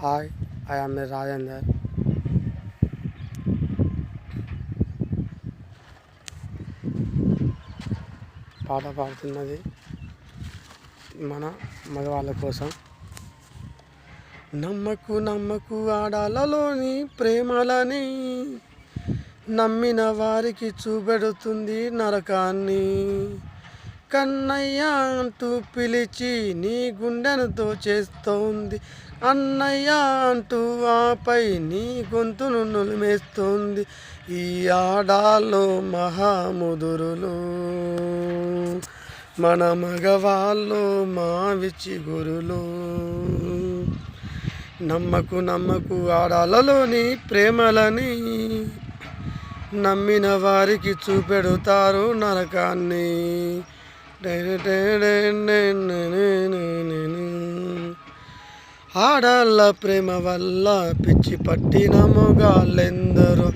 Hi, I am Rajender. పాట పాడుతున్నది మన మగవాళ్ళ కోసం. నమ్మకు నమ్మకు ఆడాలలోని ప్రేమలని, నమ్మిన వారికి చూపెడుతుంది నరకాన్ని. కన్నయ్య అంటూ పిలిచి నీ గుండెను దోచేస్తోంది, అన్నయ్య అంటూ ఆపై నీ గొంతును నులిమేస్తోంది. ఈ ఆడాల్లో మహాముదురులు మన మగవాళ్ళు మావిచి గురులు. నమ్మకు నమ్మకు ఆడాలలోని ప్రేమలని, నమ్మిన వారికి చూపెడుతారు నరకాన్ని. ఆడాళ్ళ ప్రేమ వల్ల పిచ్చి పట్టిన మొగాళ్ళెందరో,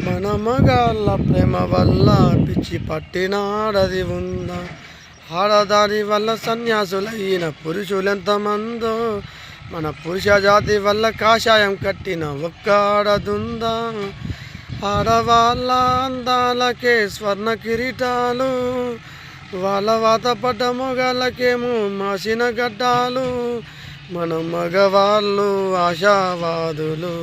మన మగాళ్ళ ప్రేమ వల్ల పిచ్చి పట్టిన ఆడది ఉందా? ఆడదాని వల్ల సన్యాసులైన పురుషులెంతమందో, మన పురుష జాతి వల్ల కాషాయం కట్టిన ఒక్క ఆడదుందా? ఆడవాళ్ళ అందాలకే స్వర్ణ కిరీటాలు, వాళ్ళ వాత పడ్డ మొగాళ్ళకేమో మాసిన గడ్డాలు. మన మగవాళ్ళు ఆశావాదులు,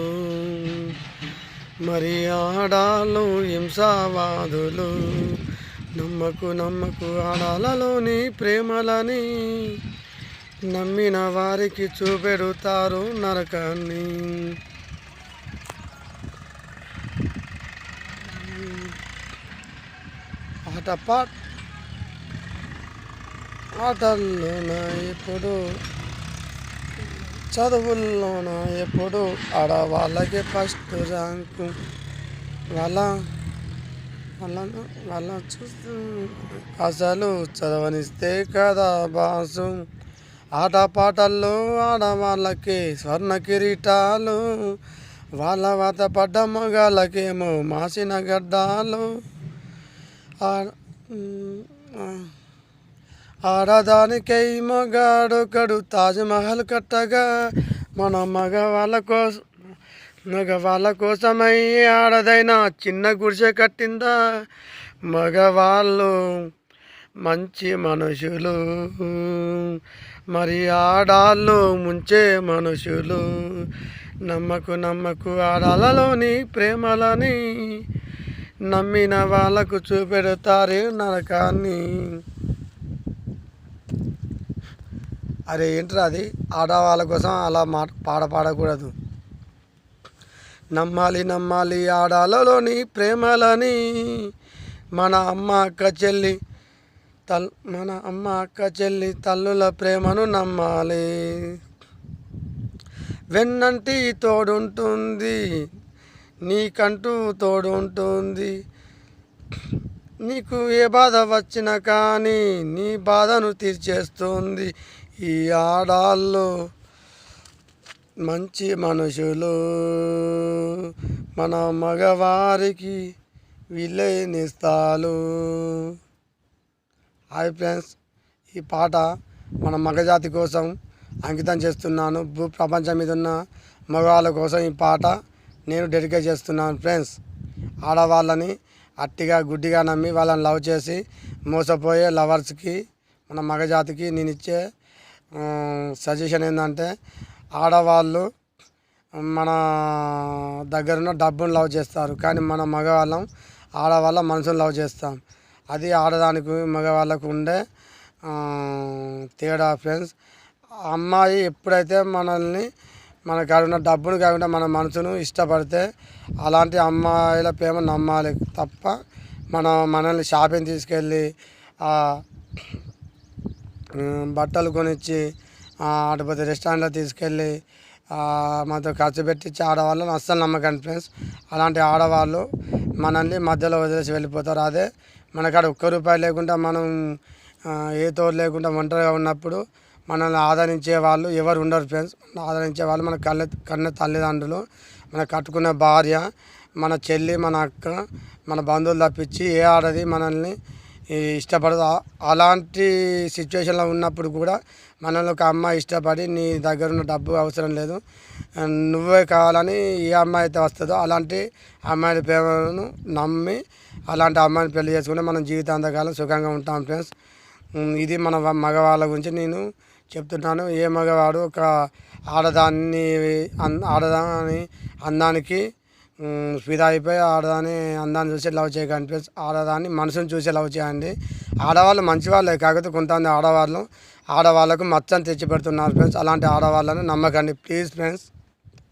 మరి ఆడాళ్ళు హింసావాదులు. నమ్మకు నమ్మకు ఆడాలలోని ప్రేమలని, నమ్మిన వారికి చూపెడుతారు నరకాన్ని. ఆటల్లోన ఎప్పుడు, చదువుల్లోన ఎప్పుడు ఆడవాళ్ళకి ఫస్ట్ ర్యాంకు. వాళ్ళ చూస్తూ అసలు చదవనిస్తే కదా బాసు. ఆటపాటల్లో ఆడవాళ్ళకి స్వర్ణ కిరీటాలు, వాళ్ళ వాత పడ్డ మగాళ్ళకేమో మాసిన గడ్డాలు. ఆడదానికై మగాడొకడు తాజ్మహల్ కట్టగా, మన మగవాళ్ళ కోసమై ఆడదైనా చిన్న గుడిసె కట్టిందా? మగవాళ్ళు మంచి మనుషులు, మరి ఆడాళ్ళు ముంచే మనుషులు. నమ్మకు నమ్మకు ఆడాలలోని ప్రేమలని, నమ్మిన వాళ్ళకు చూపెడతారు నరకాన్ని. అరే ఏంట్రా అది? ఆడవాళ్ళ కోసం అలా పాడకూడదు. నమ్మాలి నమ్మాలి ఆడాలలోని ప్రేమలని, మన అమ్మ అక్క చెల్లి తల్లుల ప్రేమను నమ్మాలి. వెన్నంటి తోడుంటుంది, నీకంటూ తోడుంటుంది. నీకు ఏ బాధ వచ్చినా కానీ నీ బాధను తీర్చేస్తుంది. ఈ ఆడాళ్ళు మంచి మనుషులు, మన మగవారికి వీళ్ళే నేస్తాలు. హాయ్ ఫ్రెండ్స్, ఈ పాట మన మగజాతి కోసం అంకితం చేస్తున్నాను. ప్రపంచం మీద ఉన్న మగవాళ్ళ కోసం ఈ పాట నేను డెడికేట్ చేస్తున్నాను. ఫ్రెండ్స్, ఆడవాళ్ళని అట్టిగా గుడ్డిగా నమ్మి వాళ్ళని లవ్ చేసి మోసపోయే లవర్స్కి, మన మగజాతికి నేను ఇచ్చే సజెషన్ ఏంటంటే, ఆడవాళ్ళు మన దగ్గరున్న డబ్బును లవ్ చేస్తారు, కానీ మన మగవాళ్ళం ఆడవాళ్ళ మనసును లవ్ చేస్తాం. అది ఆడదానికి మగవాళ్ళకు ఉండే తేడా ఫ్రెండ్స్. అమ్మాయి ఎప్పుడైతే మన కాడున్న డబ్బును కాకుండా మన మనసును ఇష్టపడితే అలాంటి అమ్మాయిల ప్రేమ నమ్మాలి తప్ప, మనల్ని షాపింగ్ తీసుకెళ్ళి బట్టలు కొనిచ్చి అటుపోతే రెస్టారెంట్లో తీసుకెళ్ళి మనతో ఖర్చు పెట్టించి ఆడవాళ్ళని అస్సలు నమ్మకండి ఫ్రెండ్స్. అలాంటి ఆడవాళ్ళు మనల్ని మధ్యలో వదిలేసి వెళ్ళిపోతారు. అదే మనకాడ ₹1 లేకుండా, మనం ఏ తోడు లేకుండా ఒంటరిగా ఉన్నప్పుడు మనల్ని ఆదరించే వాళ్ళు ఎవరు ఉండరు ఫ్రెండ్స్. ఆదరించే వాళ్ళు మన కన్న తల్లిదండ్రులు, మన కట్టుకున్న భార్య, మన చెల్లి, మన అక్క, మన బంధువులు తప్పించి ఏ ఆడది మనల్ని ఇష్టపడదు. అలాంటి సిచ్యువేషన్లో ఉన్నప్పుడు కూడా మనల్ని ఒక అమ్మాయి ఇష్టపడి నీ దగ్గర ఉన్న డబ్బు అవసరం లేదు, నువ్వే కావాలని ఏ అమ్మాయి అయితే వస్తుందో అలాంటి అమ్మాయిల ప్రేమను నమ్మి అలాంటి అమ్మాయిని పెళ్లి చేసుకుంటే మనం జీవితాంతకాలం సుఖంగా ఉంటాం ఫ్రెండ్స్. ఇది మన మగవాళ్ళ గురించి నేను చెప్తున్నాను. ఏ మగవాడు ఒక ఆడదాన్ని ఆడదాని అందానికి ఫిదా అయిపోయి ఆడదాని అందాన్ని చూసి లవ్ చేయకండి ఫ్రెండ్స్. ఆడదాన్ని మనసుని చూసి లవ్ చేయండి. ఆడవాళ్ళు మంచి వాళ్ళే, కాకపోతే కొంతమంది ఆడవాళ్ళకు మచ్చని తెచ్చి పెడుతున్నారు ఫ్రెండ్స్. అలాంటి ఆడవాళ్ళను నమ్మకండి ప్లీజ్ ఫ్రెండ్స్.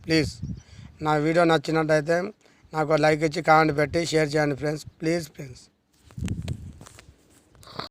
ప్లీజ్ నా వీడియో నచ్చినట్టయితే నాకు లైక్ ఇచ్చి కామెంట్ పెట్టి షేర్ చేయండి ఫ్రెండ్స్. Please friends.